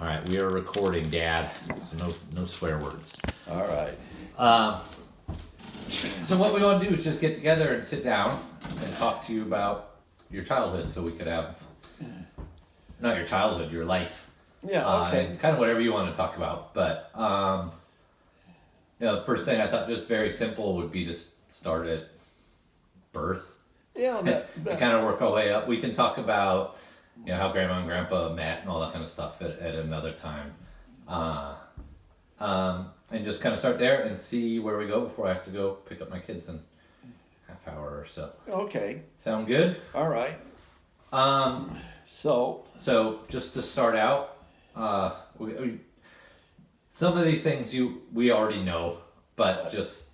All right, we are recording, Dad. So no swear words. All right. So what we want to do is just get together and sit down and talk to you about your childhood, so we could have not your childhood, your life. Yeah. Okay. And kind of whatever you want to talk about. But the first thing I thought, just very simple, would be just start at birth. Yeah. And kind of work our way up. We can talk about how Grandma and Grandpa met and all that kind of stuff at another time. And just kind of start there and see where we go before I have to go pick up my kids in half hour or so. Okay. Sound good? All right. So just to start out, some of these things we already know, but just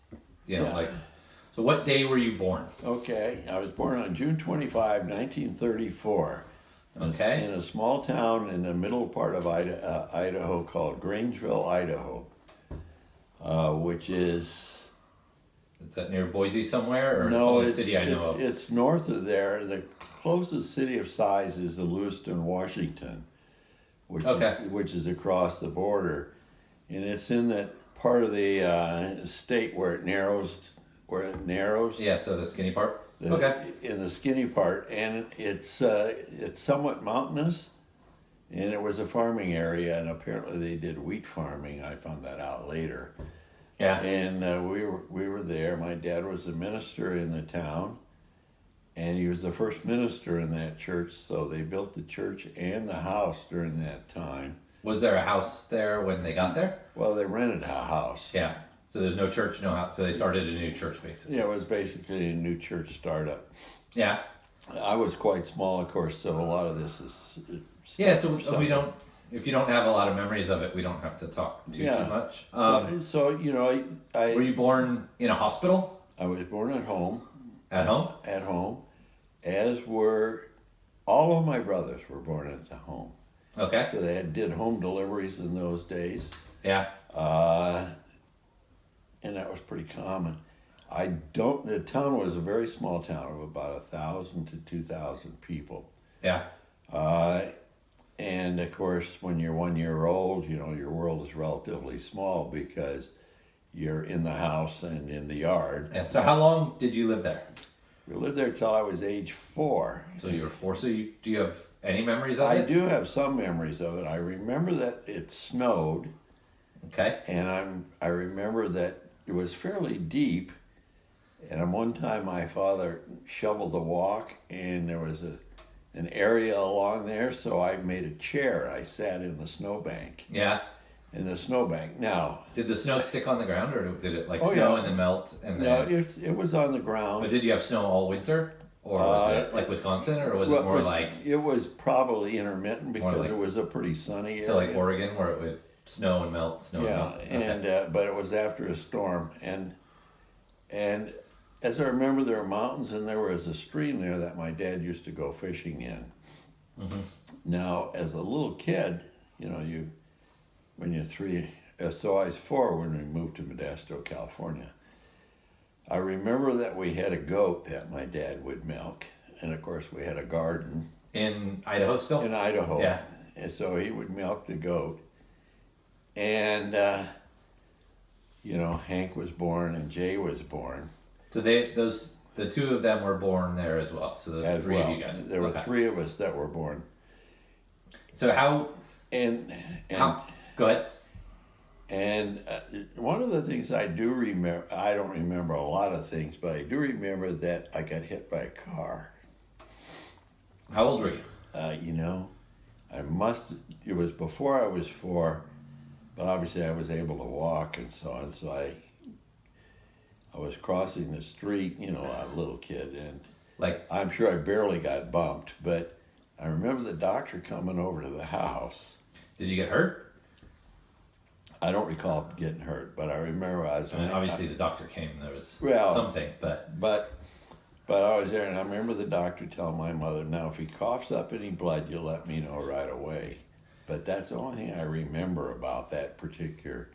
so what day were you born? Okay. I was born on June 25, 1934. Okay. In a small town in the middle part of Idaho called Grangeville, Idaho, which is... Is that near Boise somewhere? Or no, it's a city I know of? It's north of there. The closest city of size is Lewiston, Washington, which is across the border. And it's in that part of the state where it narrows. Yeah, so the skinny part? In the skinny part, and it's somewhat mountainous, and it was a farming area, and apparently they did wheat farming. I found that out later. Yeah. And we were there. My dad was a minister in the town, and he was the first minister in that church. So they built the church and the house during that time. Was there a house there when they got there? Well, they rented a house. Yeah. So there's no church, no house. So they started a new church, basically. Yeah, it was basically a new church startup. Yeah. I was quite small, of course, so a lot of this is... we don't... If you don't have a lot of memories of it, we don't have to talk too much. Were you born in a hospital? I was born at home. At home? At home, as were all of my brothers were born at the home. Okay. So they did home deliveries in those days. Yeah. And that was pretty common. The town was a very small town of about 1,000 to 2,000 people. Yeah. And of course, when you're 1 year old, your world is relatively small because you're in the house and in the yard. Yeah. So how long did you live there? We lived there till I was age 4. So you were 4. So do you have any memories of it? I do have some memories of it. I remember that it snowed. Okay. And I remember that it was fairly deep. And one time my father shoveled a walk, and there was an area along there, so I made a chair. I sat in the snowbank. Yeah. In the snowbank. Now, did the snow stick on the ground, or did it snow and then melt? No, it was on the ground. But did you have snow all winter, or was it like Wisconsin, or was it more like? It was probably intermittent because it was a pretty sunny area. So like Oregon, where it would snow and melt, snow and melt. Okay. But it was after a storm, and as I remember, there were mountains, and there was a stream there that my dad used to go fishing in. Mm-hmm. Now, as a little kid, when you're 3, so I was 4 when we moved to Modesto, California. I remember that we had a goat that my dad would milk, and of course we had a garden. In Idaho still? In Idaho. Yeah. And so he would milk the goat. And, Hank was born and Jay was born. So the 2 of them were born there as well. So the 3 of you guys. There were 3 of us that were born. So how? Go ahead. And one of the things I do remember, I don't remember a lot of things, but I do remember that I got hit by a car. How old were you? It was before I was 4, but obviously I was able to walk and so on. So I was crossing the street, a little kid, and I'm sure I barely got bumped, but I remember the doctor coming over to the house. Did you get hurt? I don't recall getting hurt, but I remember obviously the doctor came. There was something, but I was there, and I remember the doctor telling my mother, "Now, if he coughs up any blood, you let me know right away." But that's the only thing I remember about that particular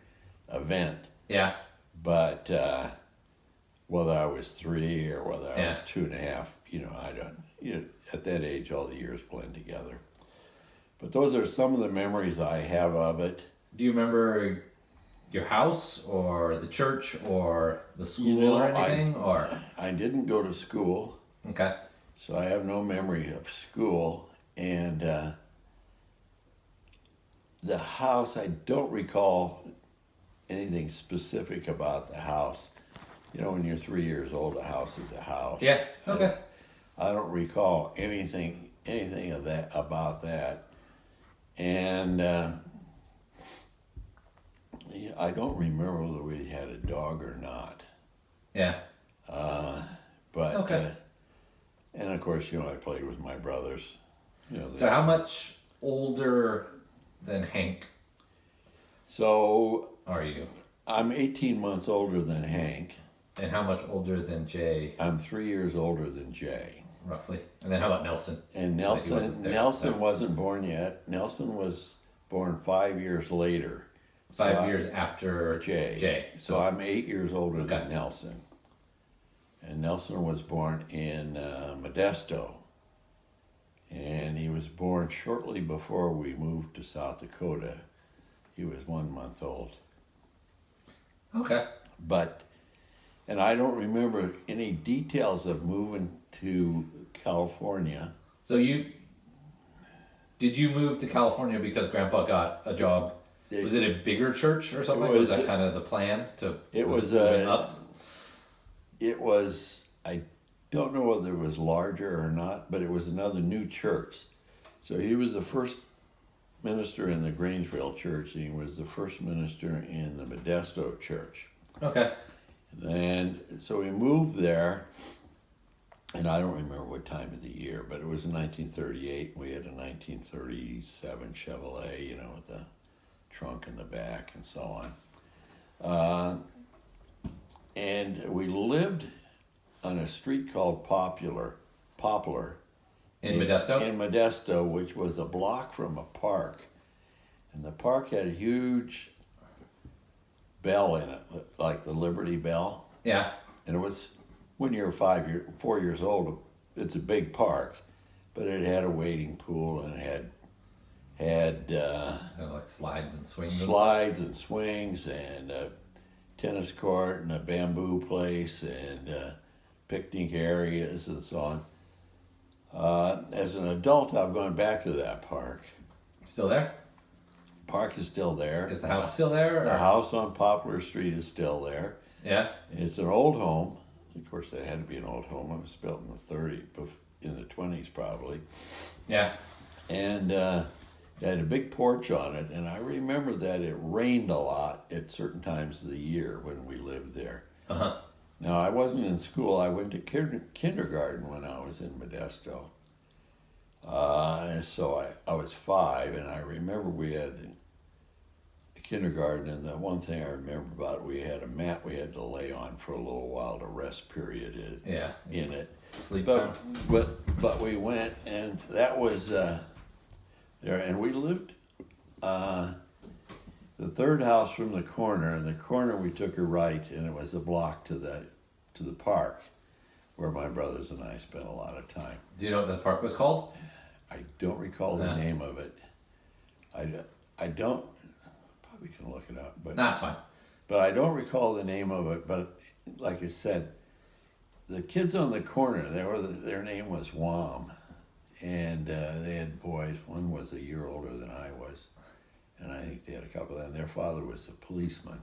event. Yeah. But whether I was 3 or whether I was 2.5, I don't. At that age, all the years blend together. But those are some of the memories I have of it. Do you remember your house or the church or the school You know, or anything? I didn't go to school, Okay. so I have no memory of school. And the house, I don't recall anything specific about the house. You know, when you're 3 years old, a house is a house. Yeah. Okay. I don't recall anything of that about that. And yeah, I don't remember whether we had a dog or not. Yeah. But Okay. and of course, you know, I played with my brothers. You know, So how much older than Hank so are you? I'm 18 months older than Hank. And how much older than Jay, I'm 3 years older than Jay. roughly? And then how about Nelson? And Like he wasn't there, Nelson so. wasn't born yet. Nelson was born 5 years later. 5 years after Jay. Jay. So I'm 8 years older Okay. than Nelson. And Nelson was born in Modesto. And he was born shortly before we moved to South Dakota. He was 1 month old. Okay. But, and I don't remember any details of moving to California. So did you move to California because Grandpa got a job? Was it a bigger church or something? Was that kind of the plan to? It was moving up. It was, I don't know whether it was larger or not, but it was another new church. So he was the first minister in the Grangeville church, and he was the first minister in the Modesto church. Okay. And so we moved there, and I don't remember what time of the year, but it was in 1938. We had a 1937 Chevrolet, you know, with the trunk in the back and so on. And we lived on a street called Poplar. In Modesto? In Modesto, which was a block from a park. And the park had a huge bell in it, like the Liberty Bell. Yeah. And it was, when you're 4 years old, it's a big park, but it had a wading pool and it had Like slides and swings. slides and swings and a tennis court and a bamboo place and picnic areas and so on. As an adult, I've gone back to that park. Still there? Park is still there. Is the house still there? The house on Poplar Street is still there. Yeah. It's an old home. Of course, it had to be an old home. It was built in the 20s probably. Yeah. And it had a big porch on it. And I remember that it rained a lot at certain times of the year when we lived there. Uh-huh. Now, I wasn't in school. I went to kindergarten when I was in Modesto. So I was 5, and I remember we had a kindergarten, and the one thing I remember about it, we had a mat we had to lay on for a little while to rest period in it. Sleep time. But we went, and that was there, and we lived the third house from the corner. In the corner, we took a right, and it was a block to the park, where my brothers and I spent a lot of time. Do you know what the park was called? I don't recall the name of it. I don't. Probably can look it up, but Nah, it's fine. But I don't recall the name of it. But like I said, the kids on the corner, their name was Wam, and they had boys. One was a year older than I was, and I think they had a couple of them. Their father was a policeman.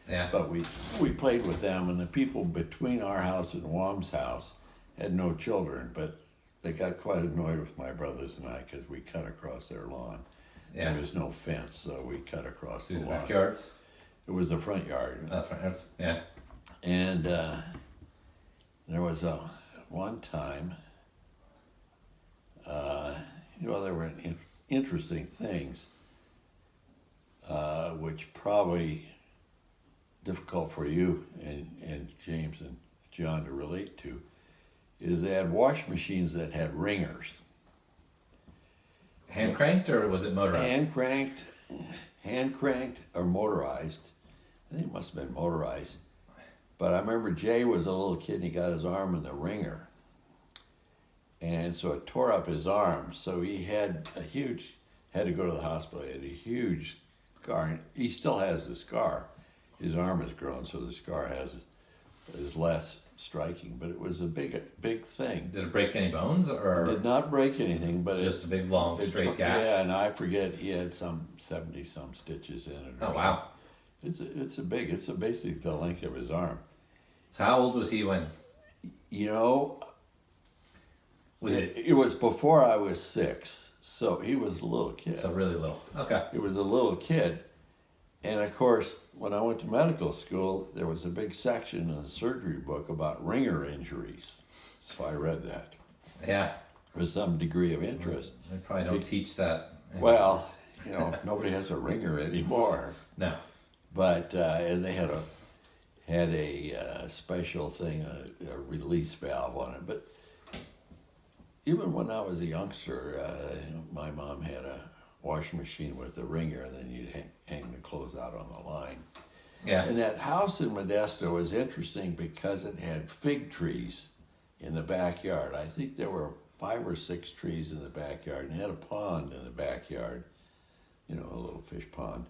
Yeah. But we played with them, and the people between our house and Wam's house had no children, but they got quite annoyed with my brothers and I because we cut across their lawn. Yeah. There was no fence, so we cut across the Through the lawn. backyards. It was the front yard. Front yards. Yeah. And there was one time, there were interesting things, which probably difficult for you and James and John to relate to, is they had wash machines that had ringers. Hand cranked or was it motorized? Hand cranked or motorized. I think it must have been motorized. But I remember Jay was a little kid and he got his arm in the ringer. And so it tore up his arm. So he had a huge had to go to the hospital. He had a huge scar. And he still has the scar. His arm has grown, so the scar is less striking. But it was a big thing. Did it break any bones, or It did not break anything, but just a big long straight gash? Yeah, and I forget he had some 70-some stitches in it. Oh wow! It's basically the length of his arm. So how old was he when? You know, Was it? It was before I was 6, so he was a little kid. So really little. Okay. He was a little kid, and of course, when I went to medical school, there was a big section in the surgery book about ringer injuries. So I read that Yeah. with some degree of interest. They probably don't teach that. Well, you know, nobody has a ringer anymore. No. But and they had a special thing, a release valve on it. But even when I was a youngster, my mom had a washing machine with a ringer, and then you'd hang the clothes out on the line. Yeah. And that house in Modesto was interesting because it had fig trees in the backyard. I think there were 5 or 6 trees in the backyard, and it had a pond in the backyard, you know, a little fish pond,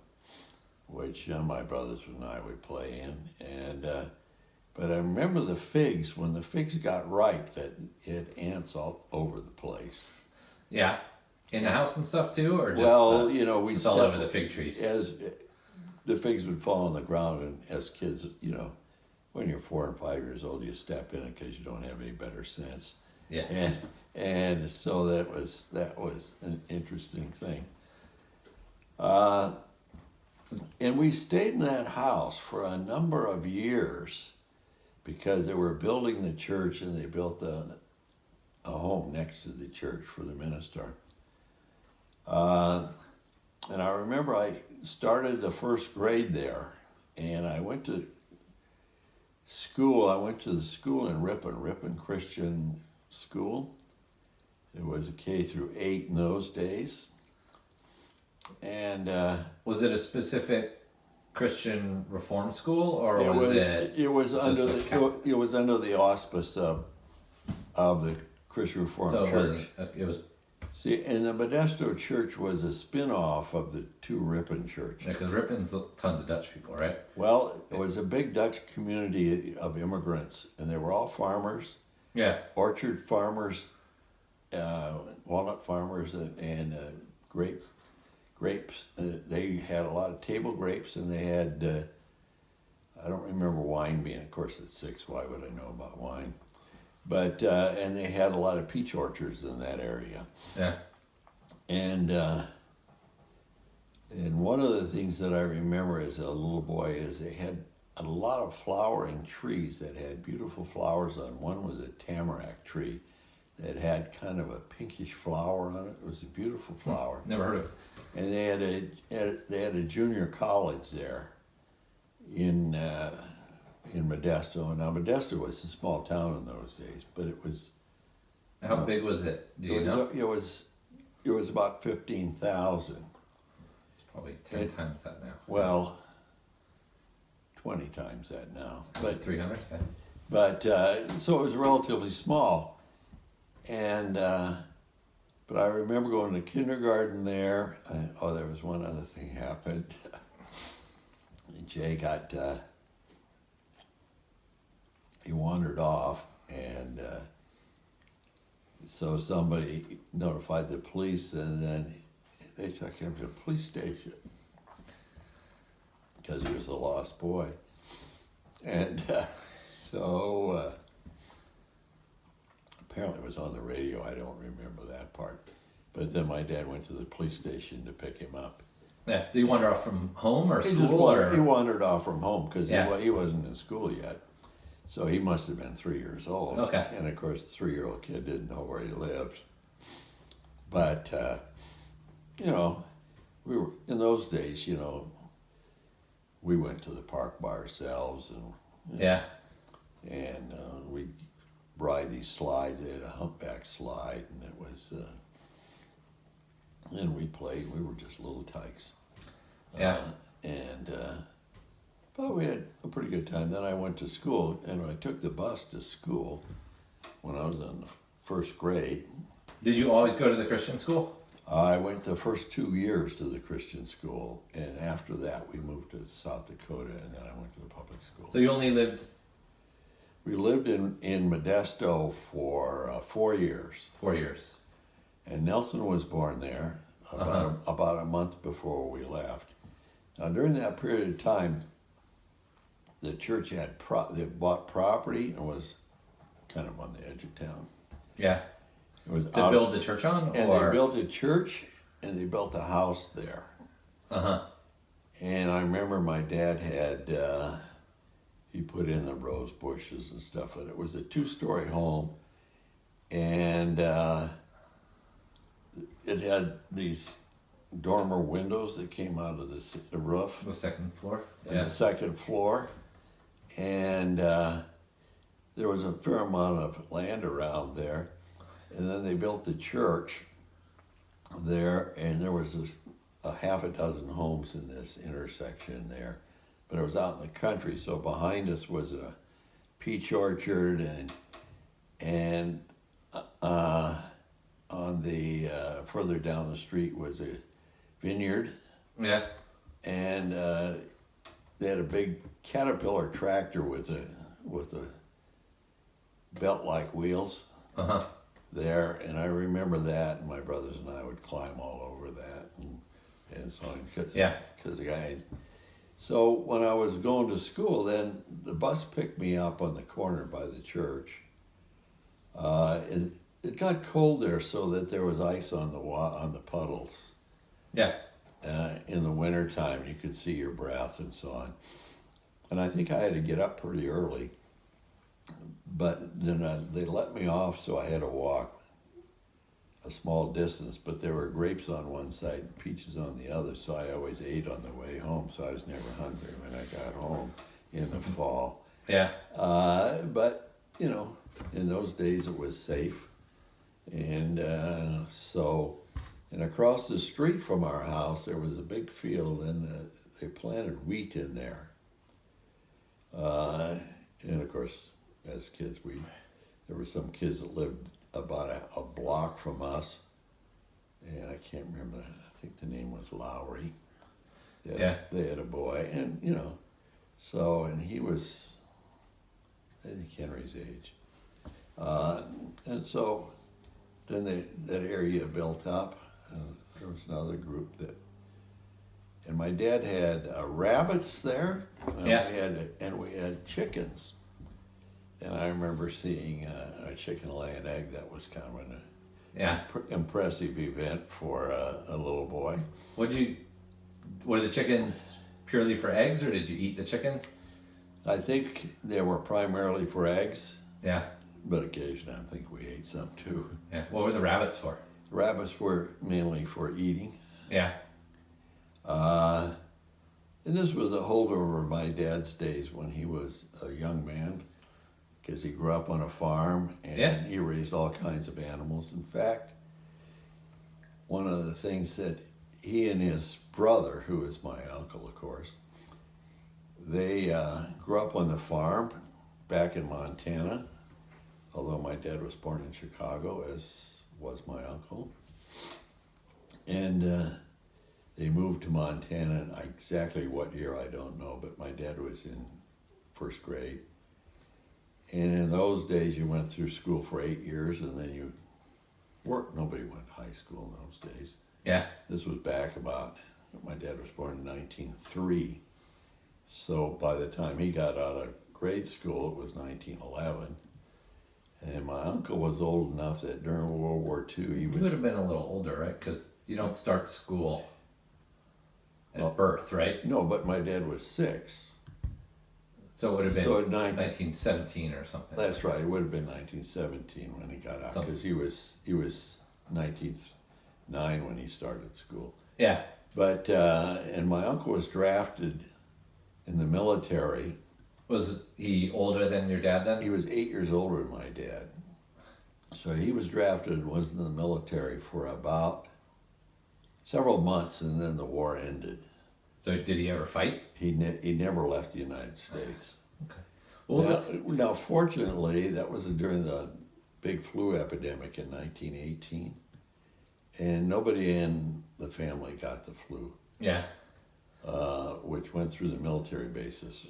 which my brothers and I would play in. And but I remember the figs, when the figs got ripe, that it had ants all over the place. Yeah. In the house and stuff too, or just you know, it's all over the fig trees. As the figs would fall on the ground, and as kids, you know, when you're 4 and 5 years old, you step in it because you don't have any better sense. Yes. And so that was an interesting thing. And we stayed in that house for a number of years because they were building the church, and they built a home next to the church for the minister. And I remember I started the first grade there, and I went to school. I went to the school in Ripon Christian School. It was a K through 8 in those days. And was it a specific Christian reform school, or it was it was under the auspice of the Christian Reformed Church. It was. See, and the Modesto Church was a spin-off of the 2 Ripon churches. Yeah, because Ripon's tons of Dutch people, right? Well, it was a big Dutch community of immigrants, and they were all farmers. Yeah. Orchard farmers, walnut farmers, and grapes. They had a lot of table grapes, and they had, I don't remember wine being, of course at 6, why would I know about wine? But, and they had a lot of peach orchards in that area. Yeah. And one of the things that I remember as a little boy is they had a lot of flowering trees that had beautiful flowers on. One was a tamarack tree that had kind of a pinkish flower on it. It was a beautiful flower. Never heard of it. And they had a junior college there in Modesto. Now Modesto was a small town in those days, but it was. How big was it? Do you know? It was about 15,000. It's probably 10 times that now. Well, 20 times that now. But 300. Yeah. But so it was relatively small, and but I remember going to kindergarten there. There was one other thing happened. Jay got he wandered off, and so somebody notified the police, and then they took him to the police station because he was a lost boy. And so apparently it was on the radio. I don't remember that part. But then my dad went to the police station to pick him up. Yeah. Did he wander off from home or He school? He wandered off from home because Yeah. he wasn't in school yet. So he must have been 3 years old. Okay. And of course, the 3-year-old kid didn't know where he lived. But, you know, we were, in those days, you know, we went to the park by ourselves, and Yeah. and we'd ride these slides. They had a humpback slide, and it was, and we played. We were just little tykes. Yeah. But we had a pretty good time. Then I went to school, and I took the bus to school when I was in the first grade. Did you always go to the Christian school? I went the first 2 years to the Christian school, and after that we moved to South Dakota, and then I went to the public school. So you only lived... We lived in Modesto for 4 years. 4 years. And Nelson was born there about a month before we left. Now during that period of time, the church had they bought property and was kind of on the edge of town. Yeah. It was to build the church on? And they built a church and they built a house there. And I remember my dad had, he put in the rose bushes and stuff, and it was a 2-story home. And it had these dormer windows that came out of the roof. The second floor? Yeah. The second floor. And there was a fair amount of land around there. And then they built the church there, and there was a half a dozen homes in this intersection there. But it was out in the country, so behind us was a peach orchard, and on the further down the street was a vineyard. Yeah. And they had a big Caterpillar tractor with the belt-like wheels there, and I remember that, and my brothers and I would climb all over that, and so on, because the guy. So when I was going to school, then the bus picked me up on the corner by the church. And it got cold there, so that there was ice on the puddles. Yeah. In the wintertime, you could see your breath and so on. And I think I had to get up pretty early. But then they let me off, so I had to walk a small distance. But there were grapes on one side, peaches on the other, so I always ate on the way home. So I was never hungry when I got home in the fall. Yeah. But, in those days it was safe. And and across the street from our house, there was a big field, and they planted wheat in there. And of course, as kids, there were some kids that lived about a block from us, and I can't remember. I think the name was Lowry. They had a boy, and and he was, I think, Henry's age, and so then that area built up. There was another group and my dad had rabbits there, and we had chickens. And I remember seeing a chicken lay an egg. That was kind of an impressive event for a little boy. Were the chickens purely for eggs, or did you eat the chickens? I think they were primarily for eggs. Yeah. But occasionally I think we ate some too. Yeah. What were the rabbits for? Rabbits were mainly for eating. Yeah. And this was a holdover of my dad's days when he was a young man, because he grew up on a farm and he raised all kinds of animals. In fact, one of the things that he and his brother, who is my uncle, of course, they grew up on the farm back in Montana, although my dad was born in Chicago, as was my uncle. And they moved to Montana, and exactly what year I don't know, but my dad was in first grade. And in those days, you went through school for 8 years, and then you worked. Nobody went to high school in those days. Yeah. This was back my dad was born in 1903. So by the time he got out of grade school, it was 1911. And my uncle was old enough that during World War II, he would have been a little older, right? Because you don't start school at birth, right? No, but my dad was 6. So it would have been 1917 or something. That's right. It would have been 1917 when he got out, because he was 1909 when he started school. Yeah. But and my uncle was drafted in the military. Was he older than your dad then? He was 8 years older than my dad. So he was drafted and was in the military for about several months, and then the war ended. So did he ever fight? He never left the United States. Okay. Well, now, fortunately, that was during the big flu epidemic in 1918. and nobody in the family got the flu. Yeah. Which went through the military bases.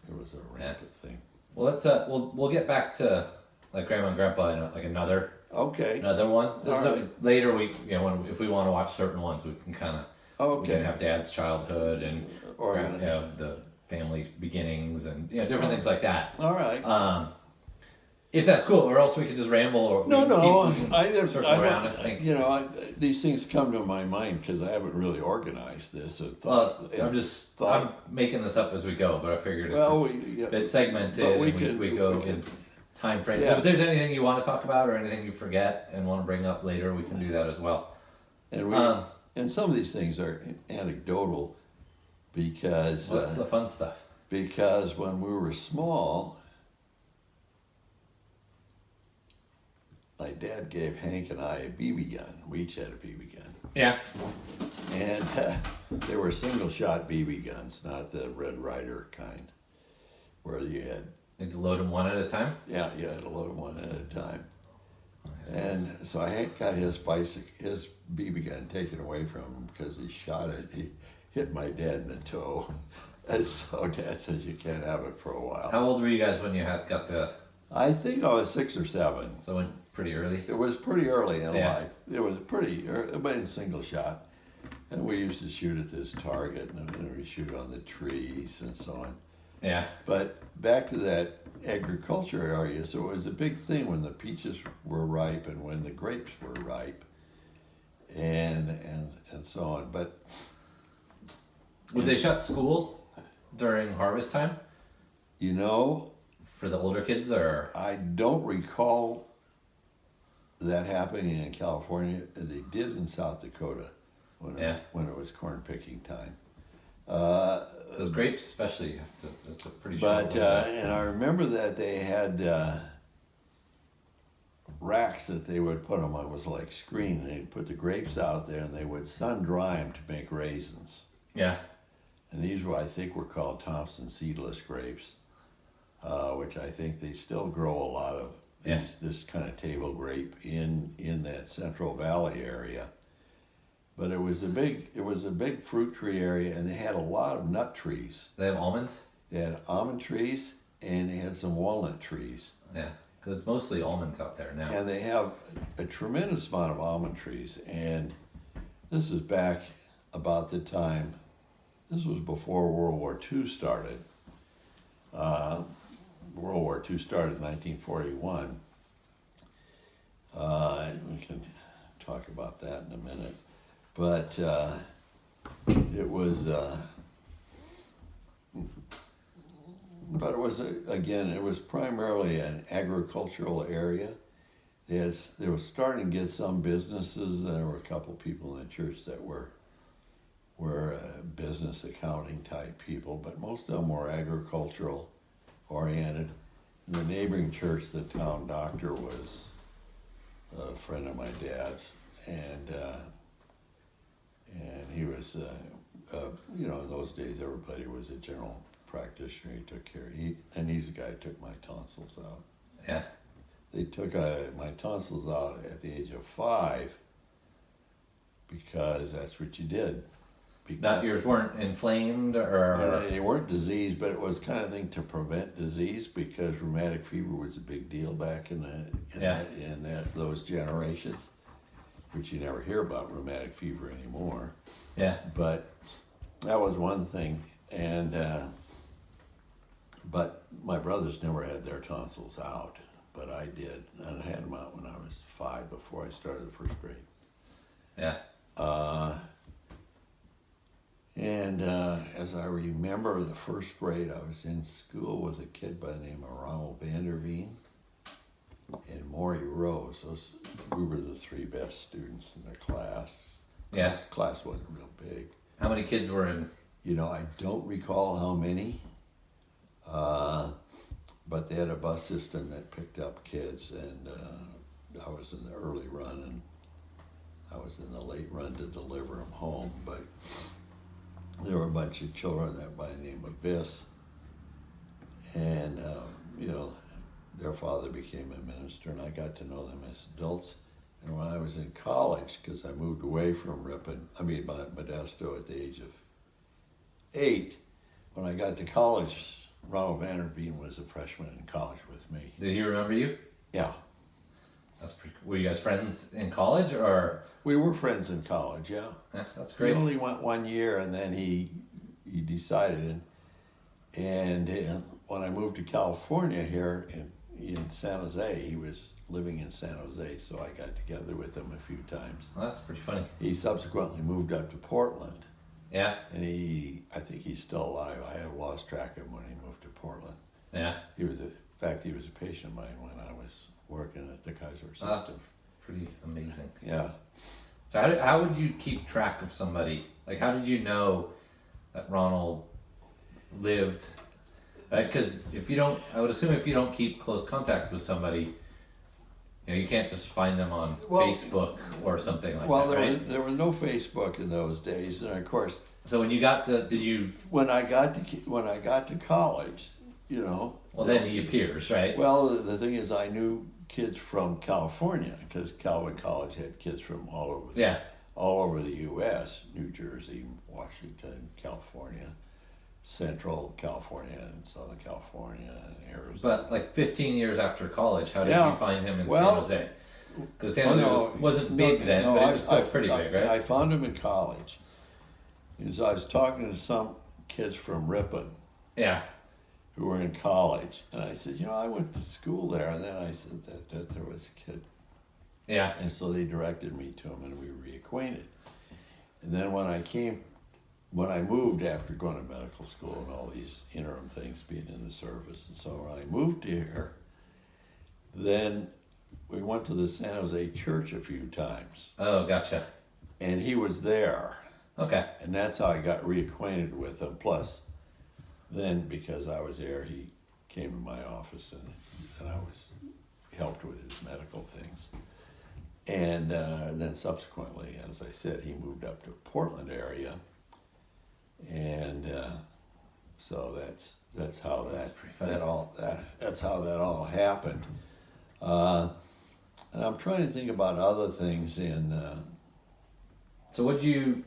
It was a rampant thing. Well, let's we'll get back to like Grandma and Grandpa in like another one. Later if we want to watch certain ones, we can kind of we can have Dad's childhood and the family beginnings and different things like that. All right. If that's cool, or else we could just ramble. Or these things come to my mind because I haven't really organized this. I'm making this up as we go, but I figured if it's segmented, we go in time frames. Yeah. If there's anything you want to talk about or anything you forget and want to bring up later, we can do that as well. And some of these things are anecdotal because what's the fun stuff? Because when we were small, my dad gave Hank and I a BB gun. We each had a BB gun. Yeah. And they were single shot BB guns, not the Red Ryder kind, where you had to load them one at a time? Yeah, you had to load them one at a time. And so Hank got his BB gun taken away from him because he shot it. He hit my dad in the toe. And so Dad says you can't have it for a while. How old were you guys when you got the... I think I was 6 or 7. So it went pretty early? It was pretty early in life. It was pretty early, but in single shot. And we used to shoot at this target, and then we shoot on the trees and so on. Yeah. But back to that agriculture area, so it was a big thing when the peaches were ripe and when the grapes were ripe, and so on. But would they shut school during harvest time? For the older kids, or I don't recall that happening in California. They did in South Dakota when it was corn picking time. Those grapes, especially, it's a pretty short. But and I remember that they had racks that they would put them on. It was like screen. They'd put the grapes out there, and they would sun dry them to make raisins. Yeah. And these were called Thompson seedless grapes, which I think they still grow a lot of. This kind of table grape in that Central Valley area. But it was a big fruit tree area, and they had a lot of nut trees. They have almonds? They had almond trees, and they had some walnut trees. Yeah, because it's mostly almonds out there now. And they have a tremendous amount of almond trees. And this is back about the time, this was before World War II started. World War II started in 1941. We can talk about that in a minute. But it was primarily an agricultural area. They were starting to get some businesses. There were a couple people in the church that were business accounting type people, but most of them were agricultural oriented. In the neighboring church, the town doctor was a friend of my dad's, and he was, in those days everybody was a general practitioner. He took care. He's the guy who took my tonsils out. Yeah. They took my tonsils out at the age of 5 because that's what you did. Not yours weren't inflamed or... They weren't diseased, but it was kind of thing to prevent disease because rheumatic fever was a big deal back in those generations, which you never hear about rheumatic fever anymore. Yeah. But that was one thing, and but my brothers never had their tonsils out, but I did, and I had them out when I was 5 before I started the first grade. Yeah. And as I remember, the first grade, I was in school with a kid by the name of Ronald Vanderveen and Maury Rose. We were the 3 best students in the class. Yeah. Class wasn't real big. How many kids were in? I don't recall how many, but they had a bus system that picked up kids, and I was in the early run, and I was in the late run to deliver them home, but there were a bunch of children there by the name of Biss, and their father became a minister, and I got to know them as adults, And when I was in college, because I moved away from Modesto at the age of 8, when I got to college, Ronald Vanderveen was a freshman in college with me. Did he remember you? Yeah. That's pretty cool. Were you guys friends in college, or? We were friends in college, yeah. That's great. He only went 1 year, and then he decided, and when I moved to California here in San Jose, he was living in San Jose, so I got together with him a few times. Well, that's pretty funny. He subsequently moved up to Portland. Yeah. And I think he's still alive. I have lost track of him when he moved to Portland. Yeah. In fact, he was a patient of mine when I was working at the Kaiser System. That's pretty amazing. Yeah. So how would you keep track of somebody? Like, how did you know that Ronald lived? Because I would assume if you don't keep close contact with somebody, you can't just find them on Facebook or something like that, right? There was no Facebook in those days, and of course. So when you got to, When I got to college, Well, then he appears, right? Well, the thing is, I knew kids from California because Calvin College had kids from all over the U.S., New Jersey, Washington, California, Central California, and Southern California, and Arizona. But like 15 years after college, how did you find him in San Jose? Because San Jose wasn't big then, but it was still pretty big, right? I found him in college. Because I was talking to some kids from Ripon. Yeah. Who were in college. And I said, I went to school there. And then I said that there was a kid. Yeah. And so they directed me to him, and we reacquainted. And then when I moved after going to medical school and all these interim things, being in the service, and so when I moved here, then we went to the San Jose church a few times. Oh, gotcha. And he was there. Okay. And that's how I got reacquainted with him. Plus, then because I was there, he came to my office and I was helped with his medical things. And then subsequently, as I said, he moved up to Portland area. And so that's how that all happened. And I'm trying to think about other things So what'd you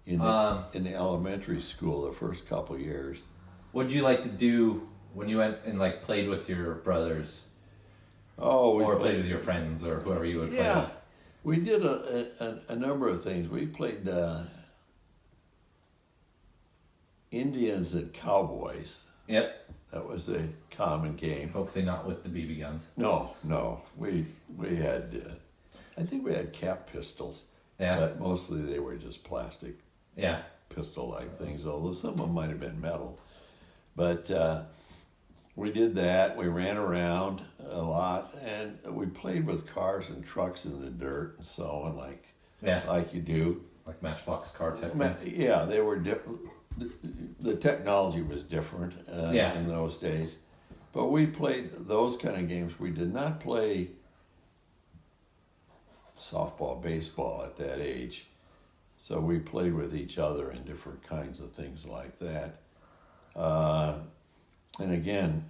in the elementary school the first couple years. What'd you like to do when you went and like played with your brothers? Or played with your friends or whoever you would play with? Yeah, we did a number of things. We played Indians and Cowboys. Yep. That was a common game. Hopefully not with the BB guns. No. We had, I think we had cap pistols. Yeah. But mostly they were just plastic. Yeah. Pistol-like things, although some of them might have been metal. But we did that. We ran around a lot, and we played with cars and trucks in the dirt and so on, like you do. Like Matchbox car type things. Yeah, they were different. The technology was different in those days. But we played those kind of games. We did not play softball, baseball at that age. So we played with each other in different kinds of things like that. And again,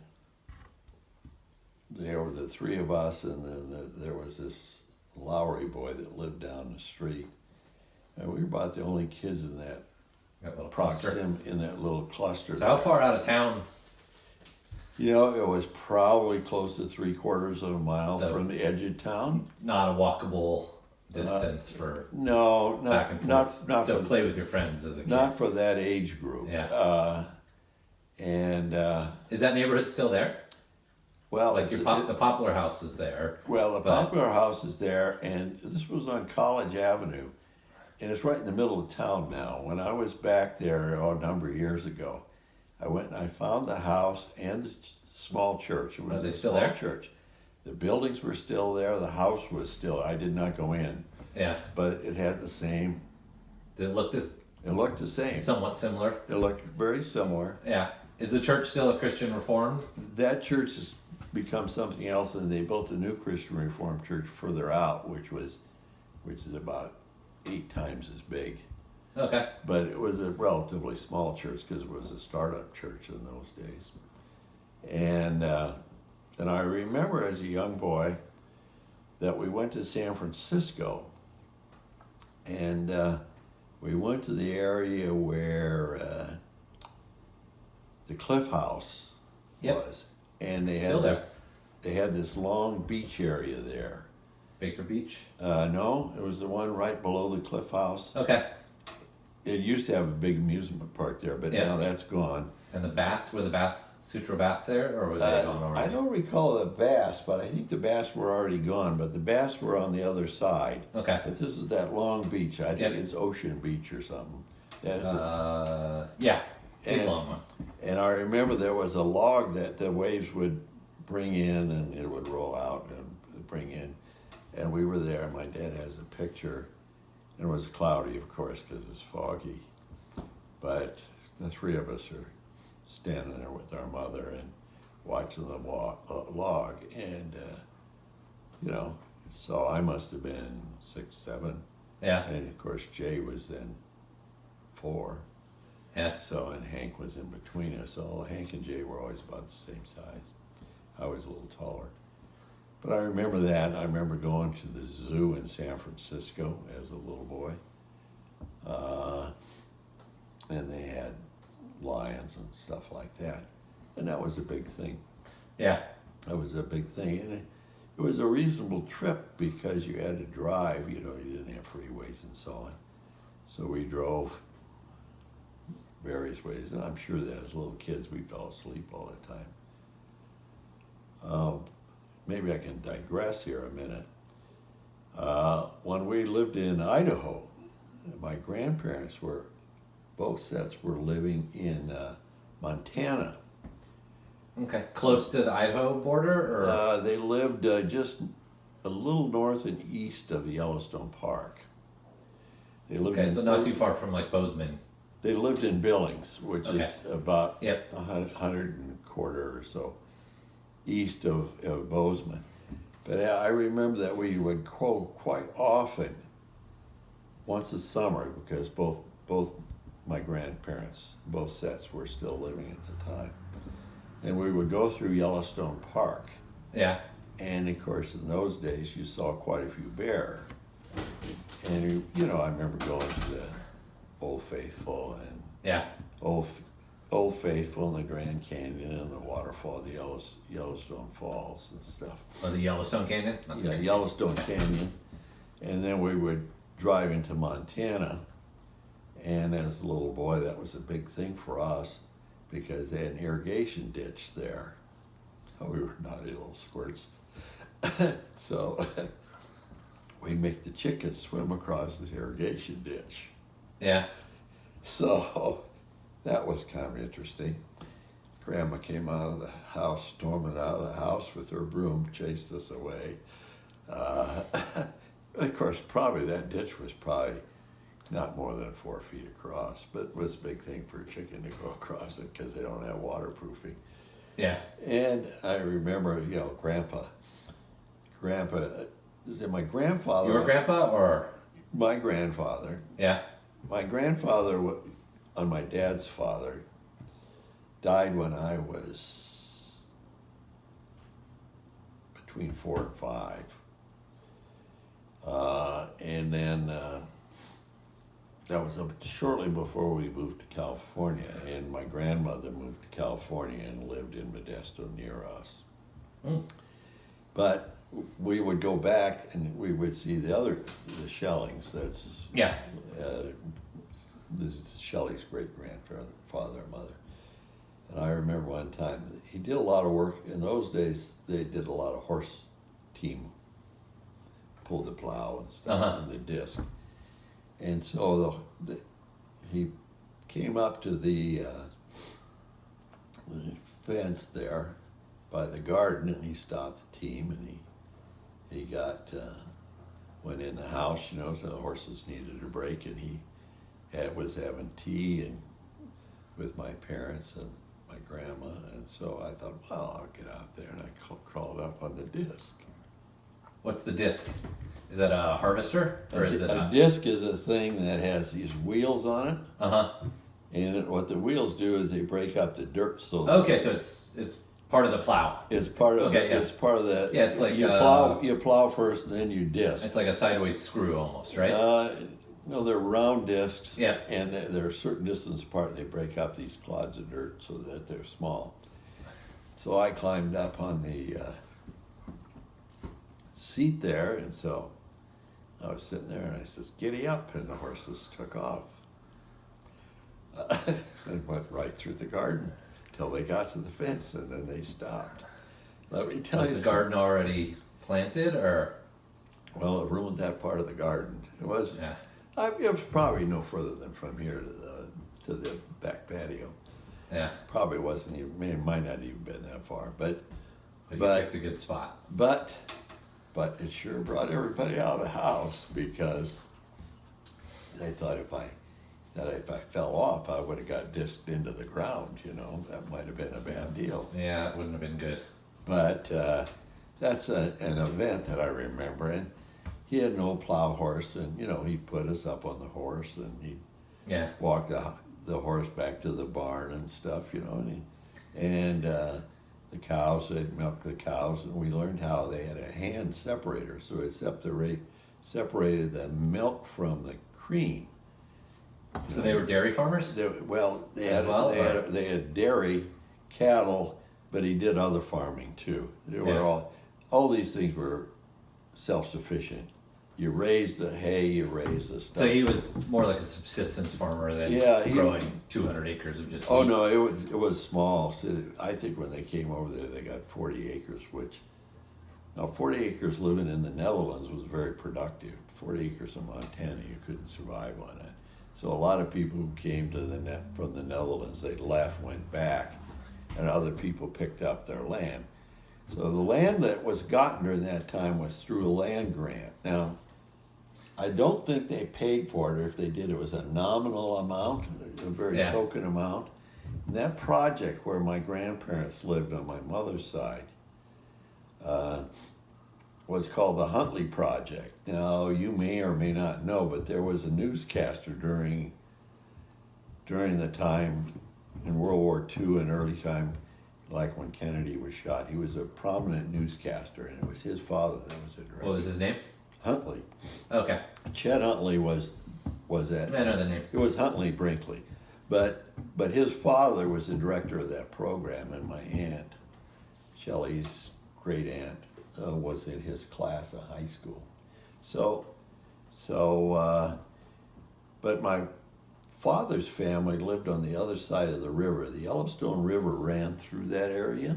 there were the three of us, and then there was this Lowry boy that lived down the street. And we were about the only kids in that little cluster. In that little cluster. So how far out of town? It was probably close to 3/4 of a mile from the edge of town. Not a walkable distance for back and forth not to play with your friends as a kid. Not for that age group. Yeah. Is that neighborhood still there? Well, like the Poplar House is there. Well, the Poplar House is there, and this was on College Avenue, and it's right in the middle of town now. When I was back there a number of years ago, I went and I found the house and the small church. It was Are they still there? Church. The buildings were still there. The house was still. I did not go in. Yeah. But it had the same. Did it look It looked the same. Somewhat similar. It looked very similar. Yeah. Is the church still a Christian Reformed? That church has become something else, and they built a new Christian Reformed church further out, which is about 8 times as big. Okay. But it was a relatively small church because it was a startup church in those days. And I remember as a young boy that we went to San Francisco, and we went to the area where the Cliff House was, and they had this long beach area there. Baker Beach? No, it was the one right below the Cliff House. Okay. It used to have a big amusement park there, but now that's gone. And the bass, were the bass, Sutro bass there, or were they gone already? I don't recall the bass, but I think the bass were already gone, but the bass were on the other side. Okay. But this is that long beach. I think it's Ocean Beach or something. That is big long one. And I remember there was a log that the waves would bring in and it would roll out and bring in. And we were there. My dad has a picture. And it was cloudy, of course, because it was foggy. But the three of us are standing there with our mother and watching the log. And, so I must have been 6, 7. Yeah. And, of course, Jay was then 4. Yeah. So, and Hank was in between us. So Hank and Jay were always about the same size. I was a little taller. But I remember that. I remember going to the zoo in San Francisco as a little boy. And they had lions and stuff like that. And that was a big thing. Yeah. That was a big thing. And it was a reasonable trip because you had to drive. You didn't have freeways and so on. So we drove various ways. And I'm sure that as little kids we fell asleep all the time. Maybe I can digress here a minute. When we lived in Idaho, my grandparents both sets were living in Montana. Okay, close to the Idaho border, or? They lived just a little north and east of Yellowstone Park. They lived so not too far from like Bozeman. They lived in Billings, which is about 100 and a quarter or so east of Bozeman. But I remember that we would go quite often, once a summer, because both my grandparents, both sets, were still living at the time. And we would go through Yellowstone Park. Yeah. And of course, in those days, you saw quite a few bear. And I remember going to the Old Faithful and Old Faithful and the Grand Canyon and the waterfall, the Yellowstone Falls and stuff. Oh, the Yellowstone Canyon? Yellowstone Canyon. And then we would drive into Montana. And as a little boy, that was a big thing for us because they had an irrigation ditch there. We were naughty little squirts. So we'd make the chickens swim across this irrigation ditch. Yeah. So that was kind of interesting. Grandma came out of the house, storming out of the house with her broom, chased us away. Of course, probably that ditch was probably not more than 4 feet across, but it was a big thing for a chicken to go across it because they don't have waterproofing. Yeah. And I remember, Grandpa, is it my grandfather? Your grandpa or? My grandfather. Yeah. My grandfather, on my dad's father, died when I was between 4 and 5. And then that was shortly before we moved to California, and my grandmother moved to California and lived in Modesto near us. Mm. But we would go back and we would see the Shellings. That's this is Shelley's great-grandfather, father and mother. And I remember one time, he did a lot of work. In those days, they did a lot of horse team, pulled the plow and stuff, and the disc. And so he came up to the fence there by the garden, and he stopped the team, and he went in the house, so the horses needed a break, and he was having tea and with my parents and my grandma, and so I thought, well, I'll get out there, and I crawled up on the disc. What's the disc? Is that a harvester, or is it a disc? Is a thing that has these wheels on it. Uh huh. And what the wheels do is they break up the dirt. So okay, so it's part of the plow. It's part of. Okay, yeah. It's part of that. Yeah, it's like you plow. You plow first, and then you disc. It's like a sideways screw almost, right? No, they're round discs. Yeah. And they're a certain distance apart. And they break up these clods of dirt so that they're small. So I climbed up on the seat there, and so I was sitting there, and I says, "Giddy up!" And the horses took off. And went right through the garden till they got to the fence, and then they stopped. Let me tell you. Was the garden already planted, or? Well, it ruined that part of the garden. It was. Yeah. It was probably no further than from here to the back patio. Yeah. Probably wasn't even. Might not even been that far, but you picked a good spot. But it sure brought everybody out of the house because they thought if I fell off, I would have got disked into the ground. You know, that might have been a bad deal. Yeah, it wouldn't have been good. But that's an event that I remember, and he had an old plow horse, and you know, he put us up on the horse, and he walked the horse back to the barn and stuff, you know, and the cows, they'd milk the cows, and we learned how they had a hand separator, so it separated the milk from the cream. So they were dairy farmers? They had dairy, cattle, but he did other farming too. They were all these things were self-sufficient. You raised the hay, you raised the stuff. So he was more like a subsistence farmer than growing 200 acres of just. Oh no, it was small. So I think when they came over there, they got 40 acres, which now 40 acres living in the Netherlands was very productive. 40 acres in Montana, you couldn't survive on it. So a lot of people who came to from the Netherlands, they left, went back, and other people picked up their land. So the land that was gotten during that time was through a land grant. Now, I don't think they paid for it, or if they did, it was a nominal amount, a very token amount. And that project where my grandparents lived on my mother's side was called the Huntley Project. Now, you may or may not know, but there was a newscaster during the time in World War II and early time, like when Kennedy was shot. He was a prominent newscaster, and it was his father that was the director. What was his name? Huntley. Okay. Chet Huntley was that. I know the name. It was Huntley Brinkley, but his father was the director of that program, and my aunt, Shelley's great aunt, was in his class of high school. But my father's family lived on the other side of the river. The Yellowstone River ran through that area.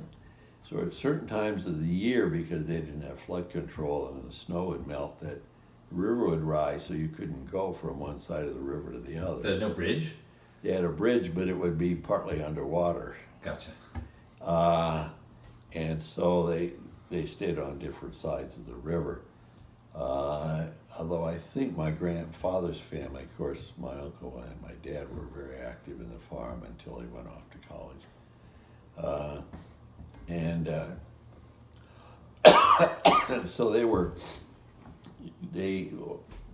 So at certain times of the year, because they didn't have flood control and the snow would melt, that the river would rise, so you couldn't go from one side of the river to the other. So there's no bridge? They had a bridge, but it would be partly underwater. Gotcha. And so they stayed on different sides of the river. Although I think my grandfather's family, of course, my uncle and my dad were very active in the farm until he went off to college. So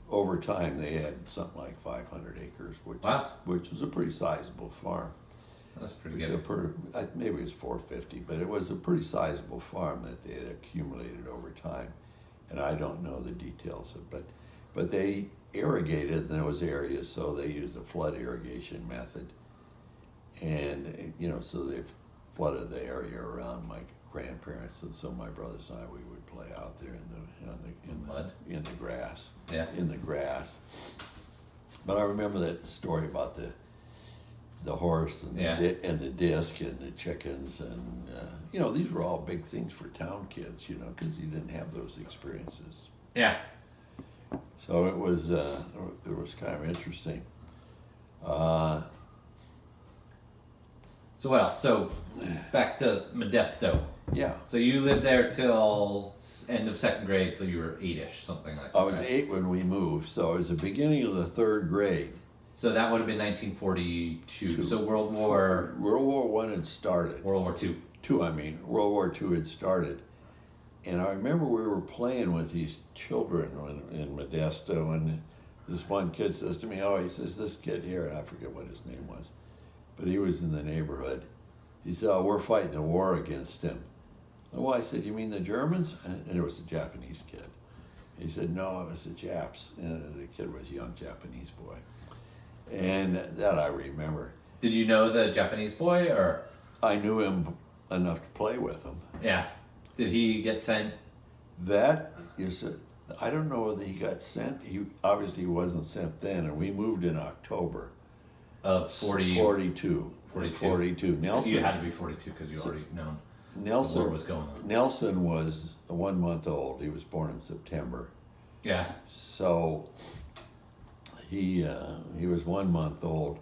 over time they had something like 500 acres, which was a pretty sizable farm. That's pretty good. Maybe it was 450, but it was a pretty sizable farm that they had accumulated over time. And I don't know the details of it, but they irrigated in those areas, so they used a flood irrigation method. And, you know, so they flooded the area around my grandparents, and so my brothers and I, we would play out there in the mud, in the grass. Yeah. In the grass. But I remember that story about the horse and the disc and the chickens, and you know, these were all big things for town kids, you know, because you didn't have those experiences. Yeah. So it was kind of interesting. So what else? So back to Modesto. Yeah. So you lived there till end of second grade, till you were 8-ish, something like that. I was 8 when we moved, so it was the beginning of the third grade. So that would have been 1942. So World War I had started. World War II. World War II had started. And I remember we were playing with these children in Modesto, and this one kid says to me, he says, this kid here, and I forget what his name was, but he was in the neighborhood, He said, "Oh, we're fighting the war against him." Well, I said, "You mean the Germans?" And it was a Japanese kid. He said, "No, it was the Japs." And the kid was a young Japanese boy. And that I remember. Did you know the Japanese boy, or? I knew him enough to play with him. Yeah. Did he get sent? That is, I don't know whether he got sent. He obviously wasn't sent then, and we moved in October. Of 42. 42. Nelson. You had to be 42 because you already known. Nelson the war was going on. Nelson was 1 month old. He was born in September. Yeah. So he was 1 month old,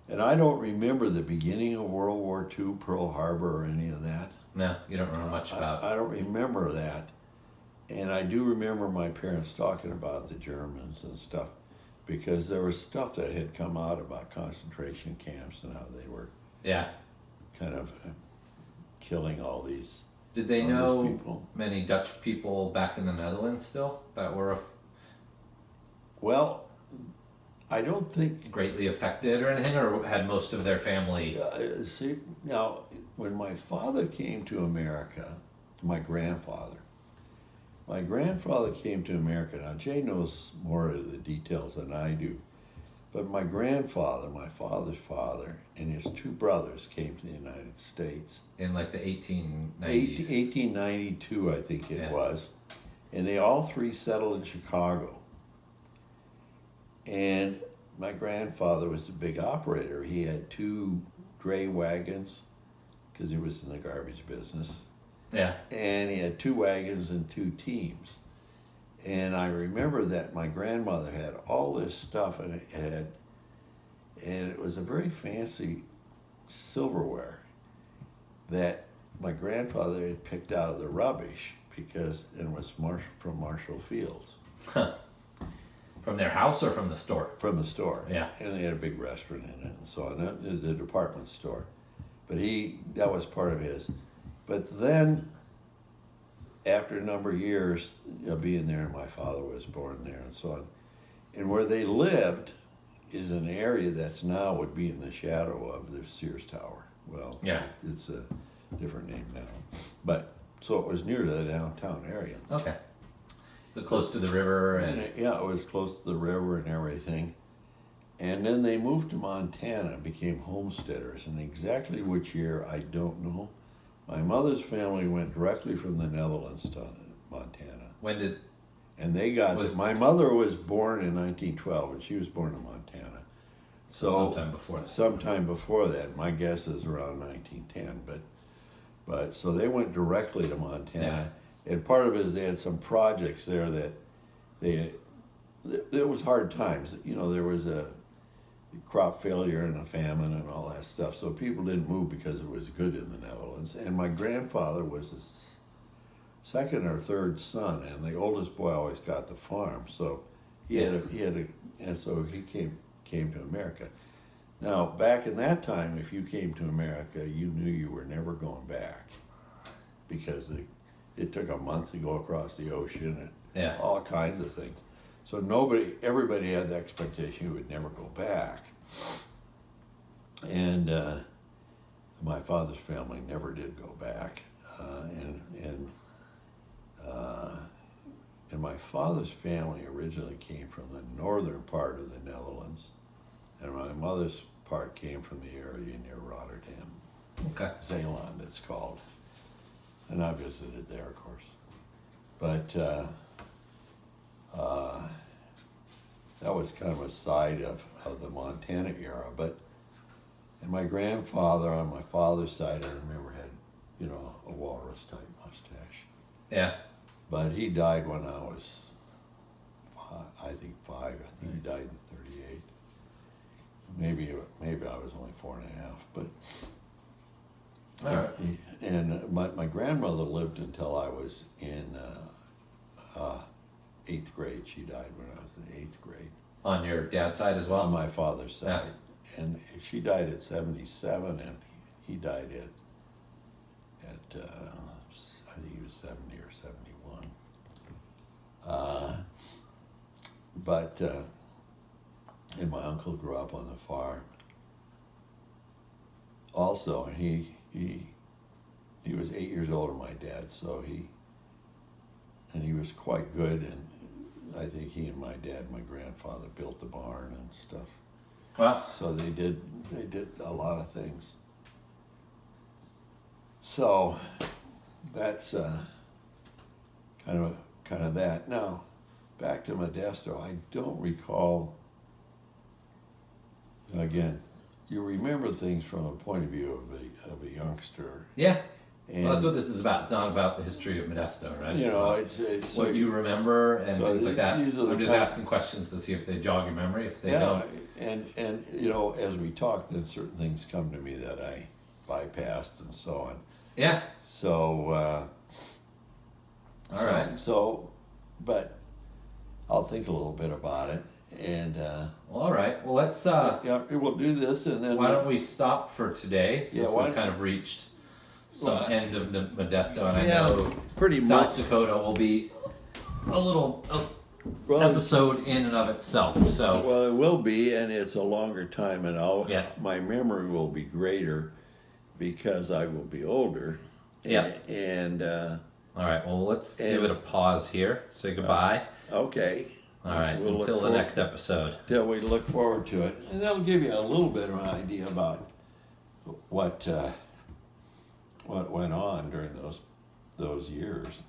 and I don't remember the beginning of World War II, Pearl Harbor, or any of that. No, you don't remember much about. I don't remember that, and I do remember my parents talking about the Germans and stuff, because there was stuff that had come out about concentration camps and how they were kind of killing all these. Did they know people. Many Dutch people back in the Netherlands still that were well, I don't think greatly affected or anything, or had most of their family? See, now when my father came to America, my grandfather came to America. Now Jay knows more of the details than I do, but my grandfather, my father's father, and his two brothers came to the United States in like the 1890s. 1892, I think it was, and they all three settled in Chicago. And my grandfather was a big operator. He had 2 dray wagons because he was in the garbage business. Yeah. And he had 2 wagons and 2 teams. And I remember that my grandmother had all this stuff, and it was a very fancy silverware that my grandfather had picked out of the rubbish because it was from Marshall Fields. Huh. From their house or from the store? From the store. Yeah. And they had a big restaurant in it and so on, the department store. But that was part of his. But then, after a number of years being there, my father was born there and so on, and where they lived is an area that's now would be in the shadow of the Sears Tower. Well, it's a different name now. But, so it was near to the downtown area. Okay. So close to the river and it was close to the river and everything. And then they moved to Montana and became homesteaders. And exactly which year, I don't know. My mother's family went directly from the Netherlands to Montana. When did? And they got my mother was born in 1912, and she was born in Montana. So sometime before that. Sometime before that. My guess is around 1910. But so they went directly to Montana. Yeah. And part of it is they had some projects there that there was hard times. You know, there was a crop failure and a famine and all that stuff. So people didn't move because it was good in the Netherlands. And my grandfather was his second or third son, and the oldest boy always got the farm. So and so he came to America. Now, back in that time, if you came to America, you knew you were never going back because it took a month to go across the ocean and all kinds of things. So everybody had the expectation you would never go back. And my father's family never did go back. And my father's family originally came from the northern part of the Netherlands, and my mother's part came from the area near Rotterdam. Okay. Zeeland, it's called. And I visited there, of course. But that was kind of a side of the Montana era. And my grandfather on my father's side, I remember, had, a walrus type mustache. Yeah. But he died when I was, I think 5. I think he died in 38. Maybe I was only 4 and a half. But all right. And my grandmother lived until I was in 8th grade. She died when I was in 8th grade. On your dad's side as well? On my father's side. Yeah. And she died at 77, and he died at I think he was 70 or 71. And my uncle grew up on the farm. also, he was 8 years older than my dad, so he was quite good, and I think he and my dad, my grandfather, built the barn and stuff. Well, so they did a lot of things. So that's kind of that. Now, back to Modesto, I don't recall. Again, you remember things from a point of view of a youngster. Yeah. And, well, that's what this is about. It's not about the history of Modesto, right? You know, it's what you remember and so things like that. I'm just asking questions to see if they jog your memory. If they don't, and you know, as we talk, then certain things come to me that I bypassed and so on. Yeah. So. All right. So, but I'll think a little bit about it, and. Well, all right. Well, let's. Yeah, we'll do this, and then. Why don't we stop for today? Since we've kind of reached some end of the Modesto, and I know pretty South much Dakota will be a little episode in and of itself. So. Well, it will be, and it's a longer time, and my memory will be greater because I will be older. Yeah. And. All right. Well, let's give it a pause here. Say goodbye. Okay. All right. Until the next episode. Till we look forward to it, and that'll give you a little bit of an idea about what went on during those years.